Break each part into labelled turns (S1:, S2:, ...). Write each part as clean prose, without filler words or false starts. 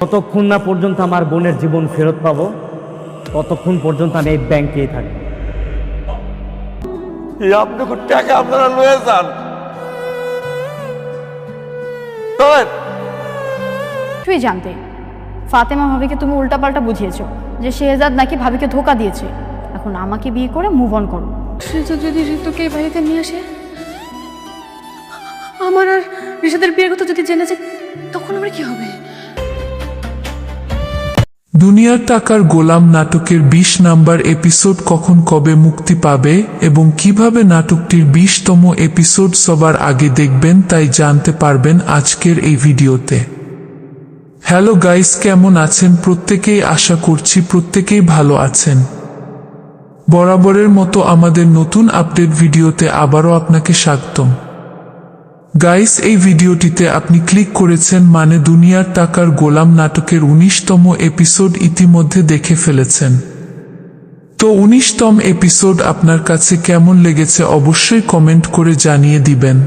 S1: ততক্ষণ না পর্যন্ত আমার বোনের জীবন ফেরত পাবো, ততক্ষণ পর্যন্ত আমি এই ব্যাংকেই থাকবো।
S2: আপনাকে টাকা আপনারা লয়ে যান।
S3: তুই জানতে ফাতেমা ভাবিকে তুমি উল্টাপাল্টা বুঝিয়েছো যে শেহজাদ নাকি ভাবিকে ধোকা দিয়েছে। এখন আমাকে বিয়ে করে মুভ অন করো।
S4: শেহজাদ যদি ঋতুকে এই বাড়িতে নিয়ে আসে, আমার আর ঋষাদের বিয়ের কথা যদি জেনে যায়, তখন আমার কি হবে?
S5: দুনিয়ার টাকার গোলাম নাটকের ২০ নাম্বার এপিসোড কখন কবে মুক্তি পাবে এবং কিভাবে নাটকটির ২০তম এপিসোড সবার আগে দেখবেন তাই জানতে পারবেন আজকের এই ভিডিওতে। হ্যালো গাইস, কেমন আছেন প্রত্যেকেই? আশা করছি প্রত্যেকেই ভালো আছেন। বরাবরের মতো আমাদের নতুন আপডেট ভিডিওতে আবারও আপনাকে স্বাগতম। গাইস, এই ভিডিওটিতে আপনি ক্লিক করেছেন মানে দুনিয়ার টাকার গোলাম নাটকের ১৯তম এপিসোড ইতিমধ্যে দেখে ফেলেছেন। তো ১৯তম এপিসোড আপনার কাছে কেমন লেগেছে অবশ্যই কমেন্ট করে জানিয়ে দিবেন।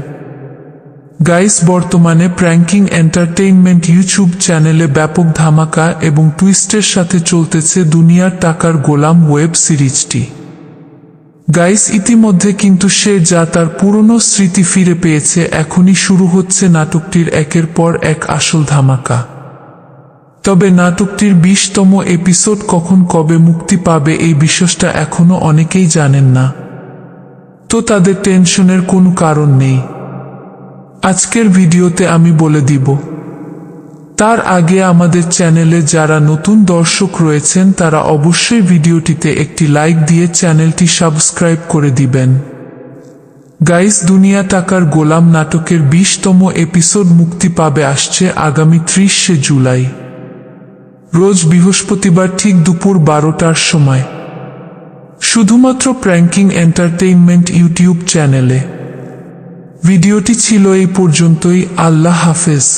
S5: গাইস, বর্তমানে প্র্যাঙ্কিং এন্টারটেইনমেন্ট ইউটিউব চ্যানেলে ব্যাপক ধামাকা এবং টুইস্টের সাথে চলতেছে দুনিয়ার টাকার গোলাম ওয়েব সিরিজটি। গাইস, ইতিমধ্যে কিন্তু সে যা তার পুরনো স্মৃতি ফিরে পেয়েছে। এখনই শুরু হচ্ছে নাটকটির একের পর এক আসল ধামাকা। তবে নাটকটির ২০তম এপিসোড কখন কবে মুক্তি পাবে এই বিষয়টা এখনো অনেকেই জানেন না। তো তাদের টেনশনের কোনো কারণ নেই, আজকের ভিডিওতে আমি বলে দিব। তার আগে আমাদের চ্যানেলে যারা নতুন দর্শক রয়েছেন তারা অবশ্যই ভিডিওটিতে একটি লাইক দিয়ে চ্যানেলটি সাবস্ক্রাইব করে দিবেন। গাইস, দুনিয়া টাকার গোলাম নাটকের ২০তম এপিসোড মুক্তি পাবে আসছে আগামী ৩০শে জুলাই, রোজ বৃহস্পতিবার ঠিক দুপুর ১২টার সময়, শুধুমাত্র প্র্যাঙ্কিং এন্টারটেইনমেন্ট ইউটিউব চ্যানেলে। ভিডিওটি ছিল এই পর্যন্তই। আল্লাহ হাফেজ।